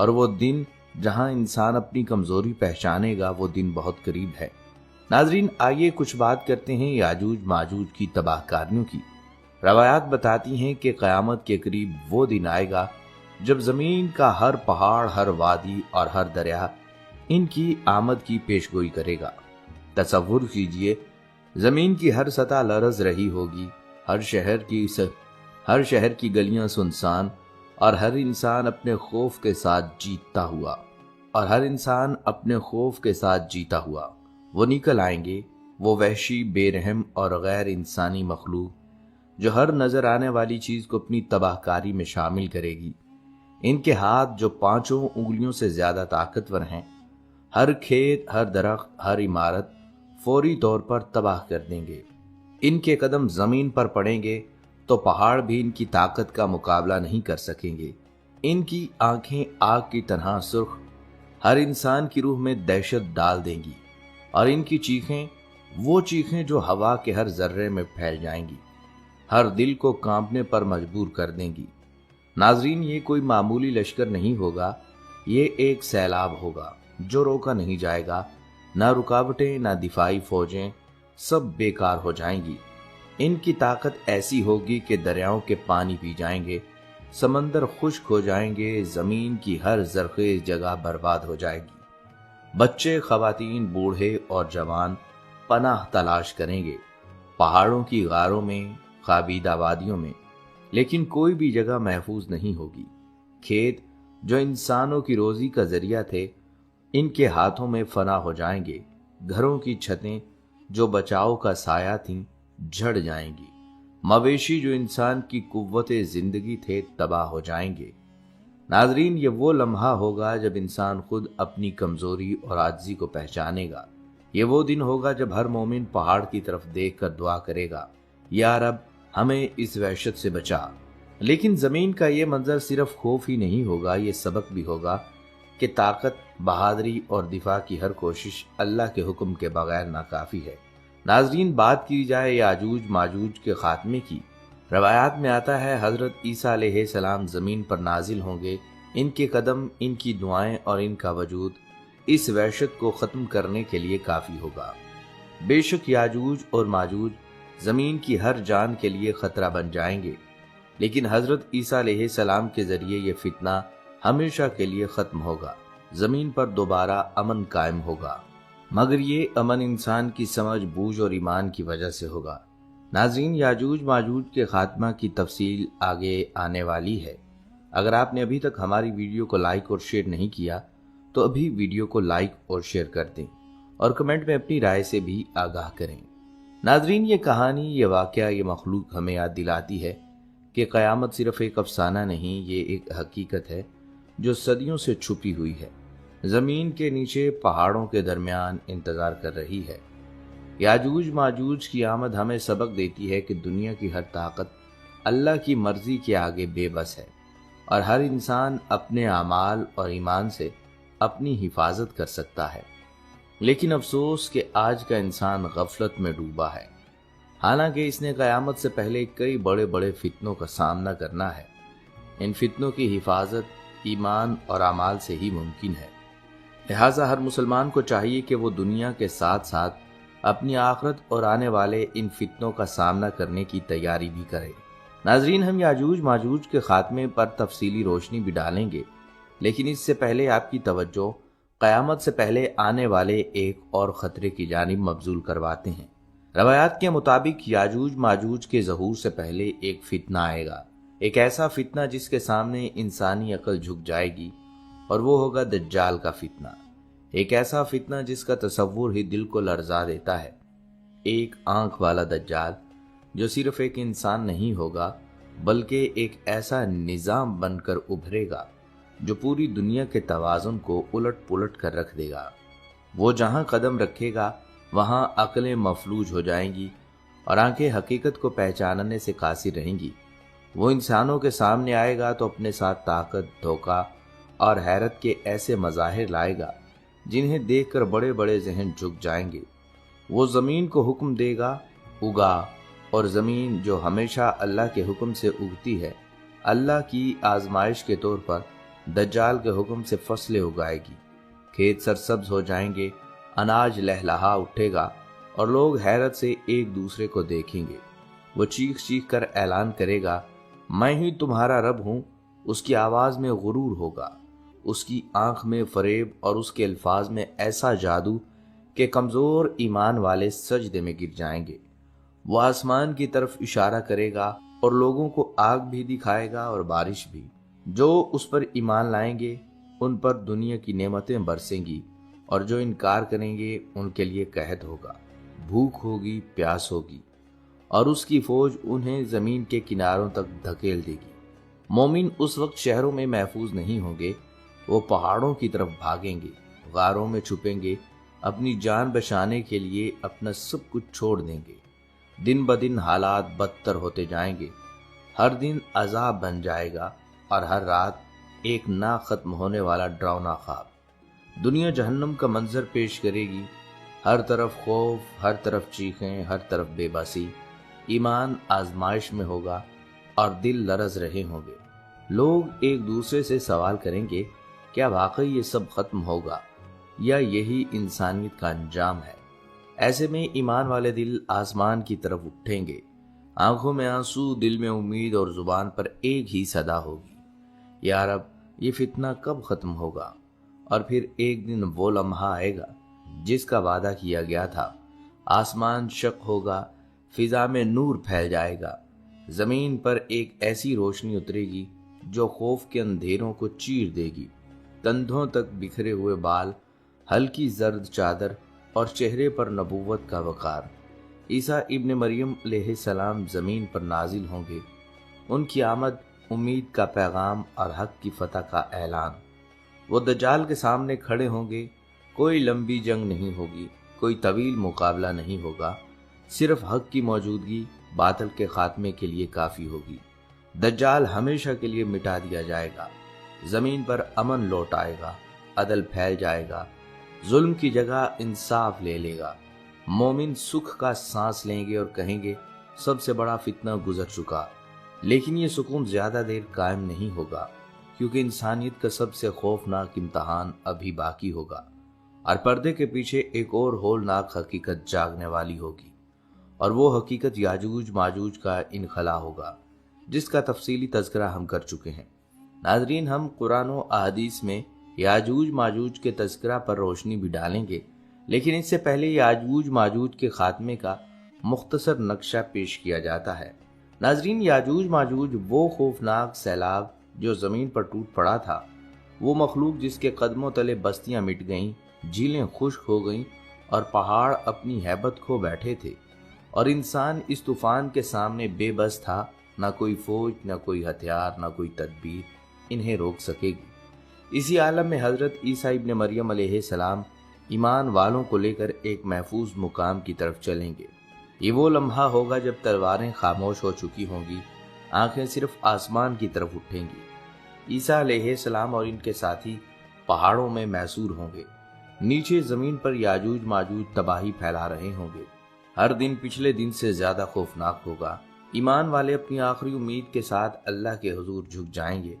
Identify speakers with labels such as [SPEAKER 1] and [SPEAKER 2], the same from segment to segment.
[SPEAKER 1] اور وہ دن جہاں انسان اپنی کمزوری پہچانے گا وہ دن بہت قریب ہے۔ ناظرین، آئیے کچھ بات کرتے ہیں یاجوج ماجوج کی تباہ کاریوں کی۔ روایات بتاتی ہیں کہ قیامت کے قریب وہ دن آئے گا جب زمین کا ہر پہاڑ، ہر وادی اور ہر دریا ان کی آمد کی پیشگوئی کرے گا۔ تصور کیجئے، زمین کی ہر سطح لرز رہی ہوگی، ہر شہر کی گلیاں سنسان، اور ہر انسان اپنے خوف کے ساتھ جیتا ہوا وہ نکل آئیں گے، وہ وحشی، بے رحم اور غیر انسانی مخلوق جو ہر نظر آنے والی چیز کو اپنی تباہ کاری میں شامل کرے گی۔ ان کے ہاتھ جو 5 انگلیوں سے زیادہ طاقتور ہیں، ہر کھیت، ہر درخت، ہر عمارت فوری طور پر تباہ کر دیں گے۔ ان کے قدم زمین پر پڑیں گے تو پہاڑ بھی ان کی طاقت کا مقابلہ نہیں کر سکیں گے۔ ان کی آنکھیں آگ کی طرح سرخ ہر انسان کی روح میں دہشت ڈال دیں گی، اور ان کی چیخیں وہ چیخیں جو ہوا کے ہر ذرے میں پھیل جائیں گی، ہر دل کو کانپنے پر مجبور کر دیں گی۔ ناظرین، یہ کوئی معمولی لشکر نہیں ہوگا، یہ ایک سیلاب ہوگا جو روکا نہیں جائے گا۔ نہ رکاوٹیں، نہ دفاعی فوجیں، سب بیکار ہو جائیں گی۔ ان کی طاقت ایسی ہوگی کہ دریاؤں کے پانی پی جائیں گے، سمندر خشک ہو جائیں گے، زمین کی ہر زرخیز جگہ برباد ہو جائے گی۔ بچے، خواتین، بوڑھے اور جوان پناہ تلاش کریں گے، پہاڑوں کی غاروں میں، خوابیدہ وادیوں میں، لیکن کوئی بھی جگہ محفوظ نہیں ہوگی۔ کھیت جو انسانوں کی روزی کا ذریعہ تھے، ان کے ہاتھوں میں فنا ہو جائیں گے۔ گھروں کی چھتیں جو بچاؤ کا سایہ تھیں، جھڑ جائیں گی۔ مویشی جو انسان کی قوت زندگی تھے، تباہ ہو جائیں گے۔ ناظرین، یہ وہ لمحہ ہوگا جب انسان خود اپنی کمزوری اور عاجزی کو پہچانے گا۔ یہ وہ دن ہوگا جب ہر مومن پہاڑ کی طرف دیکھ کر دعا کرے گا، یا رب ہمیں اس وحشت سے بچا۔ لیکن زمین کا یہ منظر صرف خوف ہی نہیں ہوگا، یہ سبق بھی ہوگا کہ طاقت، بہادری اور دفاع کی ہر کوشش اللہ کے حکم کے بغیر ناکافی ہے۔ ناظرین، بات کی جائے یاجوج ماجوج کے خاتمے کی، روایات میں آتا ہے حضرت عیسیٰ علیہ السلام زمین پر نازل ہوں گے۔ ان کے قدم، ان کی دعائیں اور ان کا وجود اس وحشت کو ختم کرنے کے لیے کافی ہوگا۔ بے شک یاجوج اور ماجوج زمین کی ہر جان کے لیے خطرہ بن جائیں گے، لیکن حضرت عیسیٰ علیہ السلام کے ذریعے یہ فتنہ ہمیشہ کے لیے ختم ہوگا، زمین پر دوبارہ امن قائم ہوگا، مگر یہ امن انسان کی سمجھ بوجھ اور ایمان کی وجہ سے ہوگا۔ ناظرین، یاجوج ماجوج کے خاتمہ کی تفصیل آگے آنے والی ہے۔ اگر آپ نے ابھی تک ہماری ویڈیو کو لائک اور شیئر نہیں کیا تو ابھی ویڈیو کو لائک اور شیئر کر دیں، اور کمنٹ میں اپنی رائے سے بھی آگاہ کریں۔ ناظرین، یہ کہانی، یہ واقعہ، یہ مخلوق ہمیں یاد دلاتی ہے کہ قیامت صرف ایک افسانہ نہیں، یہ ایک حقیقت ہے جو صدیوں سے چھپی ہوئی ہے، زمین کے نیچے، پہاڑوں کے درمیان انتظار کر رہی ہے۔ یاجوج ماجوج کی آمد ہمیں سبق دیتی ہے کہ دنیا کی ہر طاقت اللہ کی مرضی کے آگے بے بس ہے، اور ہر انسان اپنے اعمال اور ایمان سے اپنی حفاظت کر سکتا ہے۔ لیکن افسوس کہ آج کا انسان غفلت میں ڈوبا ہے، حالانکہ اس نے قیامت سے پہلے کئی بڑے بڑے فتنوں کا سامنا کرنا ہے۔ ان فتنوں کی حفاظت ایمان اور اعمال سے ہی ممکن ہے، لہٰذا ہر مسلمان کو چاہیے کہ وہ دنیا کے ساتھ ساتھ اپنی آخرت اور آنے والے ان فتنوں کا سامنا کرنے کی تیاری بھی کرے۔ ناظرین، ہم یاجوج ماجوج کے خاتمے پر تفصیلی روشنی بھی ڈالیں گے، لیکن اس سے پہلے آپ کی توجہ قیامت سے پہلے آنے والے ایک اور خطرے کی جانب مبذول کرواتے ہیں۔ روایات کے مطابق یاجوج ماجوج کے ظہور سے پہلے ایک فتنہ آئے گا، ایک ایسا فتنہ جس کے سامنے انسانی عقل جھک جائے گی، اور وہ ہوگا دجال کا فتنہ۔ ایک ایسا فتنہ جس کا تصور ہی دل کو لرزا دیتا ہے، ایک آنکھ والا دجال جو صرف ایک انسان نہیں ہوگا بلکہ ایک ایسا نظام بن کر ابھرے گا جو پوری دنیا کے توازن کو الٹ پلٹ کر رکھ دے گا۔ وہ جہاں قدم رکھے گا وہاں عقلیں مفلوج ہو جائیں گی اور آنکھیں حقیقت کو پہچاننے سے قاصر رہیں گی۔ وہ انسانوں کے سامنے آئے گا تو اپنے ساتھ طاقت، دھوکہ اور حیرت کے ایسے مظاہر لائے گا جنہیں دیکھ کر بڑے بڑے ذہن جھک جائیں گے۔ وہ زمین کو حکم دے گا، اگا، اور زمین جو ہمیشہ اللہ کے حکم سے اگتی ہے، اللہ کی آزمائش کے طور پر دجال کے حکم سے فصلیں اگائے گی، کھیت سرسبز ہو جائیں گے، اناج لہلہا اٹھے گا اور لوگ حیرت سے ایک دوسرے کو دیکھیں گے۔ وہ چیخ چیخ کر اعلان کرے گا، میں ہی تمہارا رب ہوں۔ اس کی آواز میں غرور ہوگا، اس کی آنکھ میں فریب اور اس کے الفاظ میں ایسا جادو کہ کمزور ایمان والے سجدے میں گر جائیں گے۔ وہ آسمان کی طرف اشارہ کرے گا اور لوگوں کو آگ بھی دکھائے گا اور بارش بھی۔ جو اس پر ایمان لائیں گے ان پر دنیا کی نعمتیں برسیں گی، اور جو انکار کریں گے ان کے لیے قحط ہوگا، بھوک ہوگی، پیاس ہوگی، اور اس کی فوج انہیں زمین کے کناروں تک دھکیل دے گی۔ مومن اس وقت شہروں میں محفوظ نہیں ہوں گے، وہ پہاڑوں کی طرف بھاگیں گے، غاروں میں چھپیں گے، اپنی جان بچانے کے لیے اپنا سب کچھ چھوڑ دیں گے۔ دن بدن حالات بدتر ہوتے جائیں گے، ہر دن عذاب بن جائے گا اور ہر رات ایک نہ ختم ہونے والا ڈراؤنا خواب۔ دنیا جہنم کا منظر پیش کرے گی، ہر طرف خوف، ہر طرف چیخیں، ہر طرف بے بسی۔ ایمان آزمائش میں ہوگا اور دل لرز رہے ہوں گے۔ لوگ ایک دوسرے سے سوال کریں گے، کیا واقعی یہ سب ختم ہوگا یا یہی انسانیت کا انجام ہے؟ ایسے میں ایمان والے دل آسمان کی طرف اٹھیں گے، آنکھوں میں آنسو، دل میں امید اور زبان پر ایک ہی صدا ہوگی، یا رب یہ فتنہ کب ختم ہوگا؟ اور پھر ایک دن وہ لمحہ آئے گا جس کا وعدہ کیا گیا تھا۔ آسمان شق ہوگا، فضا میں نور پھیل جائے گا، زمین پر ایک ایسی روشنی اترے گی جو خوف کے اندھیروں کو چیر دے گی۔ کندھوں تک بکھرے ہوئے بال، ہلکی زرد چادر اور چہرے پر نبوت کا وقار۔ عیسیٰ ابن مریم علیہ السلام زمین پر نازل ہوں گے، ان کی آمد امید کا پیغام اور حق کی فتح کا اعلان۔ وہ دجال کے سامنے کھڑے ہوں گے، کوئی لمبی جنگ نہیں ہوگی، کوئی طویل مقابلہ نہیں ہوگا، صرف حق کی موجودگی باطل کے خاتمے کے لیے کافی ہوگی۔ دجال ہمیشہ کے لیے مٹا دیا جائے گا، زمین پر امن لوٹ آئے گا، عدل پھیل جائے گا، ظلم کی جگہ انصاف لے لے گا۔ مومن سکھ کا سانس لیں گے اور کہیں گے، سب سے بڑا فتنہ گزر چکا۔ لیکن یہ سکون زیادہ دیر قائم نہیں ہوگا، کیونکہ انسانیت کا سب سے خوفناک امتحان ابھی باقی ہوگا، اور پردے کے پیچھے ایک اور ہولناک حقیقت جاگنے والی ہوگی، اور وہ حقیقت یاجوج ماجوج کا انخلا ہوگا، جس کا تفصیلی تذکرہ ہم کر چکے ہیں۔ ناظرین، ہم قرآن و احادیث میں یاجوج ماجوج کے تذکرہ پر روشنی بھی ڈالیں گے، لیکن اس سے پہلے یاجوج ماجوج کے خاتمے کا مختصر نقشہ پیش کیا جاتا ہے۔ ناظرین، یاجوج ماجوج وہ خوفناک سیلاب جو زمین پر ٹوٹ پڑا تھا، وہ مخلوق جس کے قدموں تلے بستیاں مٹ گئیں، جھیلیں خشک ہو گئیں اور پہاڑ اپنی ہیبت کھو بیٹھے تھے، اور انسان اس طوفان کے سامنے بے بس تھا۔ نہ کوئی فوج، نہ کوئی ہتھیار، نہ کوئی تدبیر انہیں روک سکے گی۔ اسی عالم میں حضرت عیسیٰ ابن مریم علیہ السلام ایمان والوں کو لے کر ایک محفوظ مقام کی طرف چلیں گے۔ یہ وہ لمحہ ہوگا جب تلواریں خاموش ہو چکی ہوں گی، آنکھیں صرف آسمان کی طرف اٹھیں گی۔ عیسیٰ علیہ السلام اور ان کے ساتھی پہاڑوں میں محصور ہوں گے، نیچے زمین پر یاجوج ماجوج تباہی پھیلا رہے ہوں گے۔ ہر دن پچھلے دن سے زیادہ خوفناک ہوگا۔ ایمان والے اپنی آخری امید کے ساتھ اللہ کے حضور جھک جائیں گے،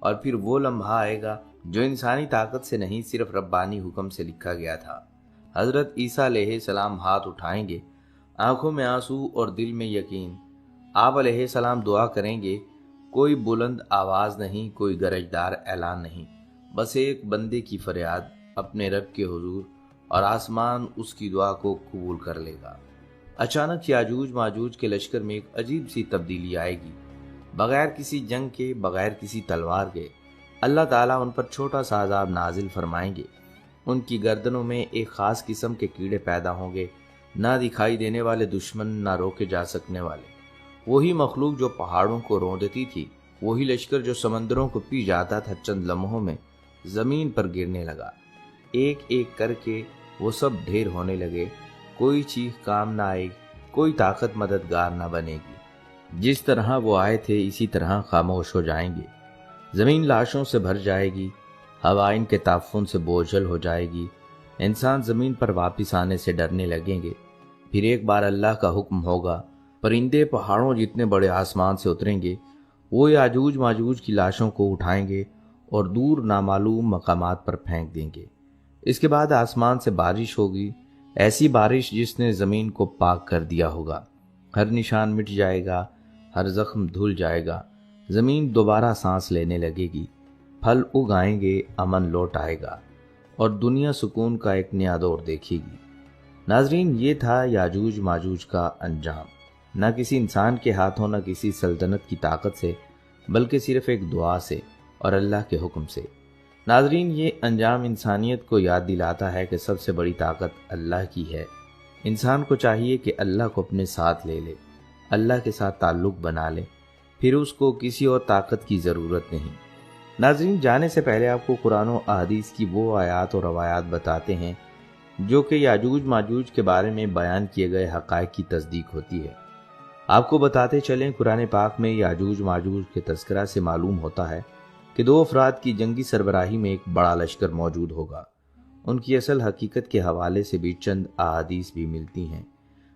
[SPEAKER 1] اور پھر وہ لمحہ آئے گا جو انسانی طاقت سے نہیں، صرف ربانی حکم سے لکھا گیا تھا۔ حضرت عیسیٰ علیہ السلام ہاتھ اٹھائیں گے، آنکھوں میں آنسو اور دل میں یقین۔ آپ علیہ السلام دعا کریں گے، کوئی بلند آواز نہیں، کوئی گرجدار اعلان نہیں، بس ایک بندے کی فریاد اپنے رب کے حضور، اور آسمان اس کی دعا کو قبول کر لے گا۔ اچانک یاجوج ماجوج کے لشکر میں ایک عجیب سی تبدیلی آئے گی۔ بغیر کسی جنگ کے، بغیر کسی تلوار کے، اللہ تعالیٰ ان پر چھوٹا سا عذاب نازل فرمائیں گے۔ ان کی گردنوں میں ایک خاص قسم کے کیڑے پیدا ہوں گے، نہ دکھائی دینے والے دشمن، نہ روکے جا سکنے والے۔ وہی مخلوق جو پہاڑوں کو روندتی تھی، وہی لشکر جو سمندروں کو پی جاتا تھا، چند لمحوں میں زمین پر گرنے لگا۔ ایک ایک کر کے وہ سب ڈھیر ہونے لگے، کوئی چیخ کام نہ آئے، کوئی طاقت مددگار نہ بنے گی۔ جس طرح وہ آئے تھے اسی طرح خاموش ہو جائیں گے، زمین لاشوں سے بھر جائے گی، ہوا ان کے تعفن سے بوجھل ہو جائے گی، انسان زمین پر واپس آنے سے ڈرنے لگیں گے۔ پھر ایک بار اللہ کا حکم ہوگا، پرندے پہاڑوں جتنے بڑے آسمان سے اتریں گے، وہ یاجوج ماجوج کی لاشوں کو اٹھائیں گے اور دور نامعلوم مقامات پر پھینک دیں گے۔ اس کے بعد آسمان سے بارش ہوگی، ایسی بارش جس نے زمین کو پاک کر دیا ہوگا۔ ہر نشان مٹ جائے گا، ہر زخم دھل جائے گا، زمین دوبارہ سانس لینے لگے گی، پھل اگائیں گے، امن لوٹ آئے گا اور دنیا سکون کا ایک نیا دور دیکھے گی۔ ناظرین، یہ تھا یاجوج ماجوج کا انجام، نہ کسی انسان کے ہاتھوں، نہ کسی سلطنت کی طاقت سے، بلکہ صرف ایک دعا سے اور اللہ کے حکم سے۔ ناظرین، یہ انجام انسانیت کو یاد دلاتا ہے کہ سب سے بڑی طاقت اللہ کی ہے۔ انسان کو چاہیے کہ اللہ کو اپنے ساتھ لے لے، اللہ کے ساتھ تعلق بنا لے، پھر اس کو کسی اور طاقت کی ضرورت نہیں۔ ناظرین، جانے سے پہلے آپ کو قرآن و احادیث کی وہ آیات اور روایات بتاتے ہیں جو کہ یاجوج ماجوج کے بارے میں بیان کیے گئے حقائق کی تصدیق ہوتی ہے۔ آپ کو بتاتے چلیں، قرآن پاک میں یاجوج ماجوج کے تذکرہ سے معلوم ہوتا ہے کہ 2 افراد کی جنگی سربراہی میں ایک بڑا لشکر موجود ہوگا۔ ان کی اصل حقیقت کے حوالے سے بھی چند احادیث بھی ملتی ہیں،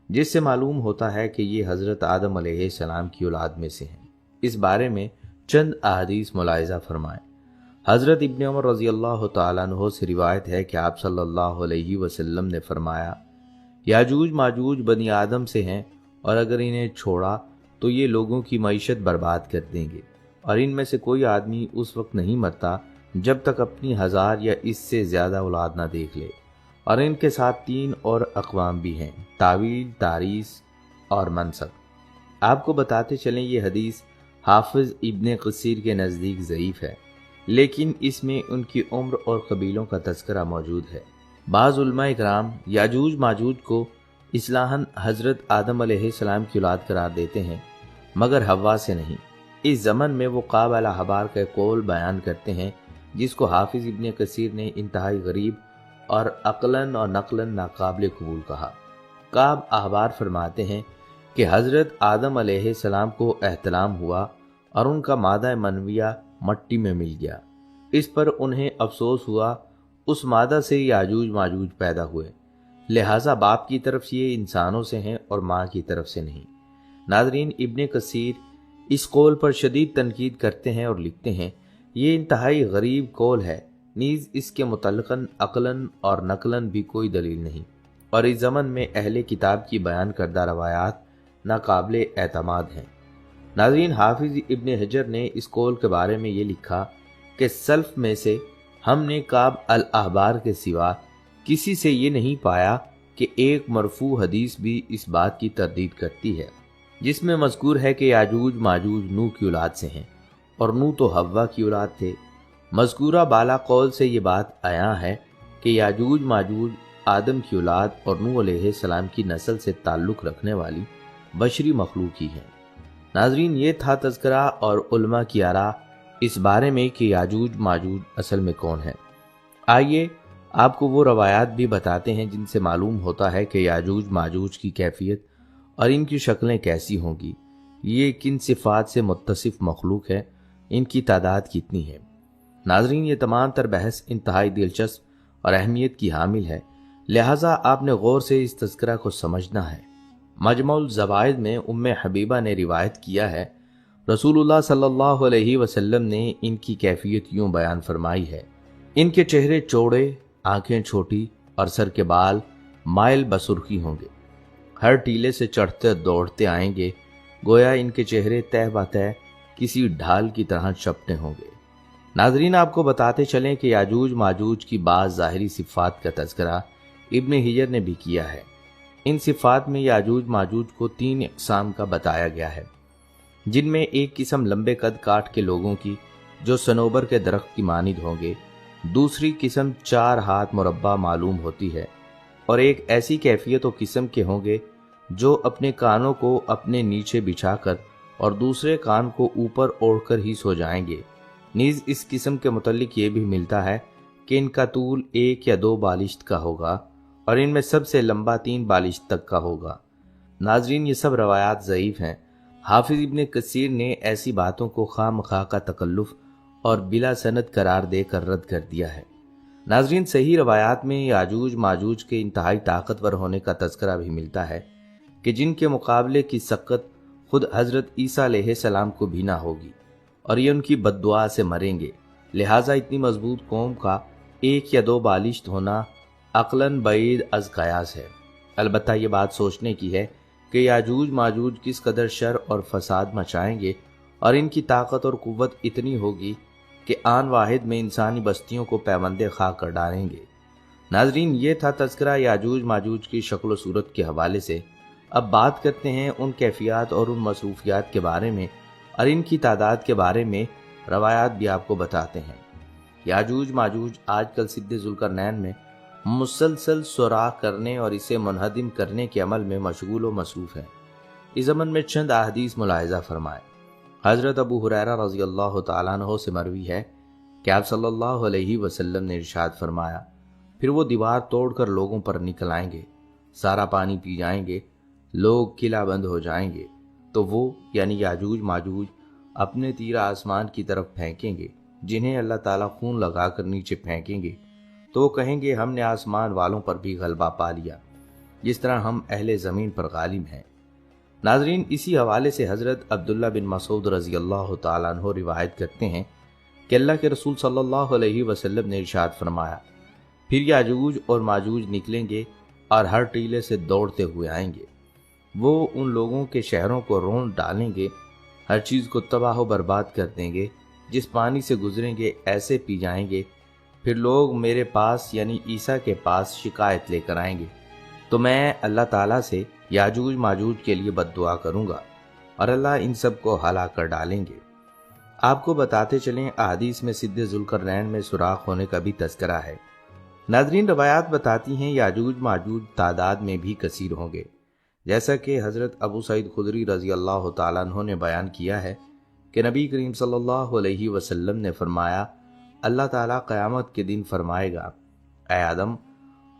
[SPEAKER 1] جس سے معلوم ہوتا ہے کہ یہ حضرت آدم علیہ السلام کی اولاد میں سے ہیں۔ اس بارے میں چند احادیث ملاحظہ فرمائیں۔ حضرت ابن عمر رضی اللہ تعالیٰ عنہ سے روایت ہے کہ آپ صلی اللہ علیہ وسلم نے فرمایا، یاجوج ماجوج بنی آدم سے ہیں، اور اگر انہیں چھوڑا تو یہ لوگوں کی معیشت برباد کر دیں گے، اور ان میں سے کوئی آدمی اس وقت نہیں مرتا جب تک اپنی 1000 یا اس سے زیادہ اولاد نہ دیکھ لے، اور ان کے ساتھ 3 اور اقوام بھی ہیں، طاویل، تاریس اور منسب۔ آپ کو بتاتے چلیں، یہ حدیث حافظ ابن کثیر کے نزدیک ضعیف ہے، لیکن اس میں ان کی عمر اور قبیلوں کا تذکرہ موجود ہے۔ بعض علماء کرام یاجوج ماجوج کو اصطلاحاً حضرت آدم علیہ السلام کی اولاد قرار دیتے ہیں، مگر حوا سے نہیں۔ اس زمن میں وہ قاب الاحبار کا قول بیان کرتے ہیں، جس کو حافظ ابن کثیر نے انتہائی غریب اور عقلاً اور نقلاً ناقابل قبول کہا۔ قاب احبار فرماتے ہیں کہ حضرت آدم علیہ السلام کو احتلام ہوا اور ان کا مادہ منویہ مٹی میں مل گیا۔ اس پر انہیں افسوس ہوا، اس مادہ سے یاجوج ماجوج پیدا ہوئے، لہٰذا باپ کی طرف سے یہ انسانوں سے ہیں اور ماں کی طرف سے نہیں۔ ناظرین، ابن کثیر اس قول پر شدید تنقید کرتے ہیں اور لکھتے ہیں، یہ انتہائی غریب قول ہے، نیز اس کے متعلقاً عقلاً اور نقلاً بھی کوئی دلیل نہیں، اور اس زمن میں اہل کتاب کی بیان کردہ روایات ناقابل اعتماد ہیں۔ ناظرین، حافظ ابن حجر نے اس قول کے بارے میں یہ لکھا کہ سلف میں سے ہم نے قاب الاحبار کے سوا کسی سے یہ نہیں پایا کہ ایک مرفوع حدیث بھی اس بات کی تردید کرتی ہے، جس میں مذکور ہے کہ یاجوج ماجوج نوح کی اولاد سے ہیں، اور نوح تو حوا کی اولاد تھے۔ مذکورہ بالا قول سے یہ بات عیاں ہے کہ یاجوج ماجوج آدم کی اولاد اور نوح علیہ السلام کی نسل سے تعلق رکھنے والی بشری مخلوق ہی ہیں۔ ناظرین، یہ تھا تذکرہ اور علماء کی آراء اس بارے میں کہ یاجوج ماجوج اصل میں کون ہے۔ آئیے آپ کو وہ روایات بھی بتاتے ہیں جن سے معلوم ہوتا ہے کہ یاجوج ماجوج کی کیفیت اور ان کی شکلیں کیسی ہوں گی، یہ کن صفات سے متصف مخلوق ہے، ان کی تعداد کتنی ہے۔ ناظرین، یہ تمام تر بحث انتہائی دلچسپ اور اہمیت کی حامل ہے، لہٰذا آپ نے غور سے اس تذکرہ کو سمجھنا ہے۔ مجمع الزوائد میں ام حبیبہ نے روایت کیا ہے، رسول اللہ صلی اللہ علیہ وسلم نے ان کی کیفیت یوں بیان فرمائی ہے، ان کے چہرے چوڑے، آنکھیں چھوٹی اور سر کے بال مائل بسرخی ہوں گے، ہر ٹیلے سے چڑھتے دوڑتے آئیں گے، گویا ان کے چہرے تہ بتہ کسی ڈھال کی طرح چپٹے ہوں گے۔ ناظرین، آپ کو بتاتے چلیں کہ یاجوج ماجوج کی بعض ظاہری صفات کا تذکرہ ابن حجر نے بھی کیا ہے۔ ان صفات میں یاجوج ماجوج کو 3 اقسام کا بتایا گیا ہے، جن میں ایک قسم لمبے قد کاٹ کے لوگوں کی جو صنوبر کے درخت کی مانند ہوں گے، دوسری قسم 4 ہاتھ مربع معلوم ہوتی ہے، اور ایک ایسی کیفیت و قسم کے ہوں گے جو اپنے کانوں کو اپنے نیچے بچھا کر اور دوسرے کان کو اوپر اوڑھ کر ہی سو جائیں گے۔ نیز اس قسم کے متعلق یہ بھی ملتا ہے کہ ان کا طول 1 یا 2 بالشت کا ہوگا، اور ان میں سب سے لمبا 3 بالشت تک کا ہوگا۔ ناظرین، یہ سب روایات ضعیف ہیں۔ حافظ ابن کثیر نے ایسی باتوں کو خواہ مخواہ کا تکلف اور بلا سند قرار دے کر رد کر دیا ہے۔ ناظرین، صحیح روایات میں یاجوج ماجوج کے انتہائی طاقتور ہونے کا تذکرہ بھی ملتا ہے کہ جن کے مقابلے کی سقط خود حضرت عیسیٰ علیہ السلام کو بھی نہ ہوگی، اور یہ ان کی بد دعا سے مریں گے۔ لہٰذا اتنی مضبوط قوم کا ایک یا دو بالشت ہونا عقلاً بعید از قیاس ہے۔ البتہ یہ بات سوچنے کی ہے کہ یاجوج ماجوج کس قدر شر اور فساد مچائیں گے، اور ان کی طاقت اور قوت اتنی ہوگی کہ آن واحد میں انسانی بستیوں کو پیوند خاک کر ڈالیں گے۔ ناظرین، یہ تھا تذکرہ یاجوج ماجوج کی شکل و صورت کے حوالے سے۔ اب بات کرتے ہیں ان کیفیات اور ان مصروفیات کے بارے میں، اور ان کی تعداد کے بارے میں روایات بھی آپ کو بتاتے ہیں۔ یاجوج ماجوج آج کل سد ذوالقرنین میں مسلسل سوراخ کرنے اور اسے منہدم کرنے کے عمل میں مشغول و مصروف ہیں۔ اس زمن میں چند احادیث ملاحظہ فرمائیں۔ حضرت ابو ہریرہ رضی اللہ تعالیٰ عنہ سے مروی ہے کہ آپ صلی اللہ علیہ وسلم نے ارشاد فرمایا، پھر وہ دیوار توڑ کر لوگوں پر نکل آئیں گے، سارا پانی پی جائیں گے، لوگ قلعہ بند ہو جائیں گے، تو وہ یعنی یاجوج ماجوج اپنے تیر آسمان کی طرف پھینکیں گے، جنہیں اللہ تعالیٰ خون لگا کر نیچے پھینکیں گے، تو وہ کہیں گے ہم نے آسمان والوں پر بھی غلبہ پا لیا، جس طرح ہم اہل زمین پر غالب ہیں۔ ناظرین، اسی حوالے سے حضرت عبداللہ بن مسعود رضی اللہ تعالیٰ عنہ روایت کرتے ہیں کہ اللہ کے رسول صلی اللہ علیہ وسلم نے ارشاد فرمایا، پھر یاجوج اور ماجوج نکلیں گے اور ہر ٹیلے سے دوڑتے ہوئے آئیں گے۔ وہ ان لوگوں کے شہروں کو رون ڈالیں گے، ہر چیز کو تباہ و برباد کر دیں گے، جس پانی سے گزریں گے ایسے پی جائیں گے۔ پھر لوگ میرے پاس یعنی عیسیٰ کے پاس شکایت لے کر آئیں گے، تو میں اللہ تعالیٰ سے یاجوج ماجوج کے لیے بد دعا کروں گا، اور اللہ ان سب کو ہلاک کر ڈالیں گے۔ آپ کو بتاتے چلیں، احادیث میں سد ذوالقرنین میں سوراخ ہونے کا بھی تذکرہ ہے۔ ناظرین، روایات بتاتی ہیں یاجوج ماجوج تعداد میں بھی کثیر ہوں گے، جیسا کہ حضرت ابو سعید خدری رضی اللہ تعالیٰ عنہ نے بیان کیا ہے کہ نبی کریم صلی اللہ علیہ وسلم نے فرمایا، اللہ تعالیٰ قیامت کے دن فرمائے گا، اے آدم۔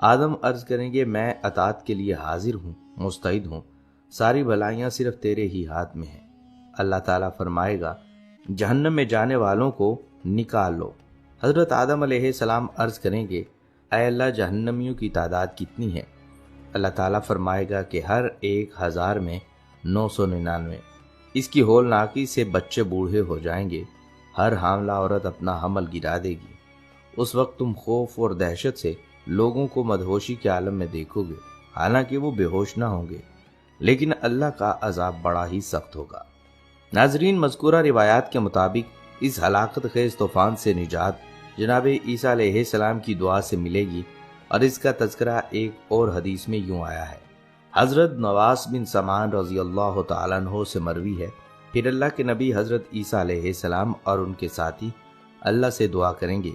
[SPEAKER 1] آدم عرض کریں گے، میں اطاعت کے لیے حاضر ہوں، مستعد ہوں، ساری بھلائیاں صرف تیرے ہی ہاتھ میں ہیں۔ اللہ تعالیٰ فرمائے گا، جہنم میں جانے والوں کو نکال لو۔ حضرت آدم علیہ السلام عرض کریں گے، اے اللہ، جہنمیوں کی تعداد کتنی ہے؟ اللہ تعالیٰ فرمائے گا کہ ہر 1000 میں 999۔ اس کی ہولناکی سے بچے بوڑھے ہو جائیں گے، ہر حاملہ عورت اپنا حمل گرا دے گی۔ اس وقت تم خوف اور دہشت سے لوگوں کو مدہوشی کے عالم میں دیکھو گے، حالانکہ وہ بے ہوش نہ ہوں گے، لیکن اللہ کا عذاب بڑا ہی سخت ہوگا۔ ناظرین، مذکورہ روایات کے مطابق اس ہلاکت خیز طوفان سے نجات جناب عیسیٰ علیہ السلام کی دعا سے ملے گی، اور اس کا تذکرہ ایک اور حدیث میں یوں آیا ہے۔ حضرت نواس بن سمان رضی اللہ تعالیٰ عنہ سے مروی ہے، پھر اللہ کے نبی حضرت عیسیٰ علیہ السلام اور ان کے ساتھی اللہ سے دعا کریں گے،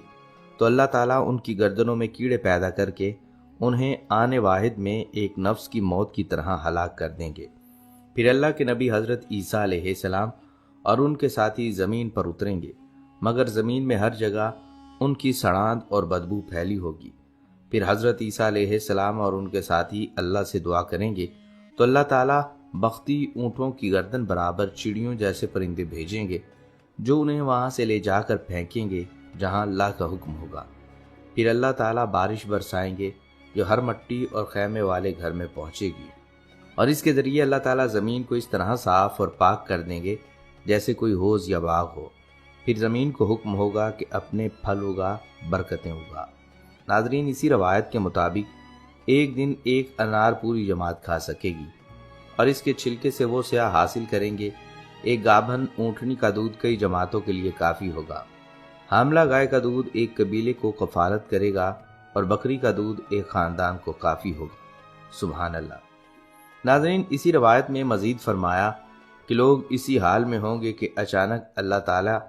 [SPEAKER 1] تو اللہ تعالیٰ ان کی گردنوں میں کیڑے پیدا کر کے انہیں آنے واحد میں ایک نفس کی موت کی طرح ہلاک کر دیں گے۔ پھر اللہ کے نبی حضرت عیسیٰ علیہ السلام اور ان کے ساتھی زمین پر اتریں گے، مگر زمین میں ہر جگہ ان کی سڑاند اور بدبو پھیلی ہوگی۔ پھر حضرت عیسیٰ علیہ السلام اور ان کے ساتھی اللہ سے دعا کریں گے، تو اللہ تعالیٰ بختی اونٹوں کی گردن برابر چڑیوں جیسے پرندے بھیجیں گے، جو انہیں وہاں سے لے جا کر پھینکیں گے جہاں اللہ کا حکم ہوگا۔ پھر اللہ تعالیٰ بارش برسائیں گے جو ہر مٹی اور خیمے والے گھر میں پہنچے گی، اور اس کے ذریعے اللہ تعالیٰ زمین کو اس طرح صاف اور پاک کر دیں گے جیسے کوئی حوض یا باغ ہو۔ پھر زمین کو حکم ہوگا کہ اپنے پھل اگا، برکتیں اگا۔ ناظرین، اسی روایت کے مطابق ایک دن ایک انار پوری جماعت کھا سکے گی، اور اس کے چھلکے سے وہ سیاہ حاصل کریں گے۔ ایک گابھن اونٹنی کا دودھ کئی جماعتوں کے لیے کافی ہوگا۔ حاملہ گائے کا دودھ ایک قبیلے کو کفالت کرے گا، اور بکری کا دودھ ایک خاندان کو کافی ہوگا۔ سبحان اللہ۔ ناظرین، اسی روایت میں مزید فرمایا کہ لوگ اسی حال میں ہوں گے کہ اچانک اللہ تعالیٰ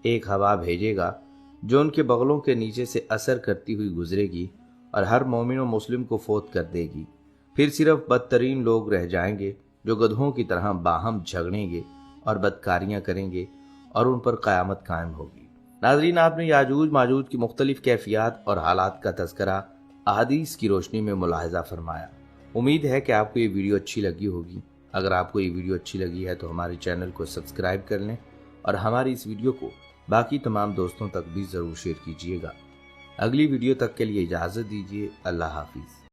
[SPEAKER 1] ایک ہوا بھیجے گا جو ان کے بغلوں کے نیچے سے اثر کرتی ہوئی گزرے گی اور ہر مومن و مسلم کو فوت کر دے گی۔ پھر صرف بدترین لوگ رہ جائیں گے جو گدھوں کی طرح باہم جھگڑیں گے اور بدکاریاں کریں گے، اور ان پر قیامت قائم ہوگی۔ ناظرین، آپ نے یاجوج ماجوج کی مختلف کیفیات اور حالات کا تذکرہ احادیث کی روشنی میں ملاحظہ فرمایا۔ امید ہے کہ آپ کو یہ ویڈیو اچھی لگی ہوگی۔ اگر آپ کو یہ ویڈیو اچھی لگی ہے تو ہمارے چینل کو سبسکرائب کر لیں، اور ہماری اس ویڈیو کو باقی تمام دوستوں تک بھی ضرور شیئر کیجیے گا۔ اگلی ویڈیو تک کے لیے اجازت دیجیے۔ اللہ حافظ۔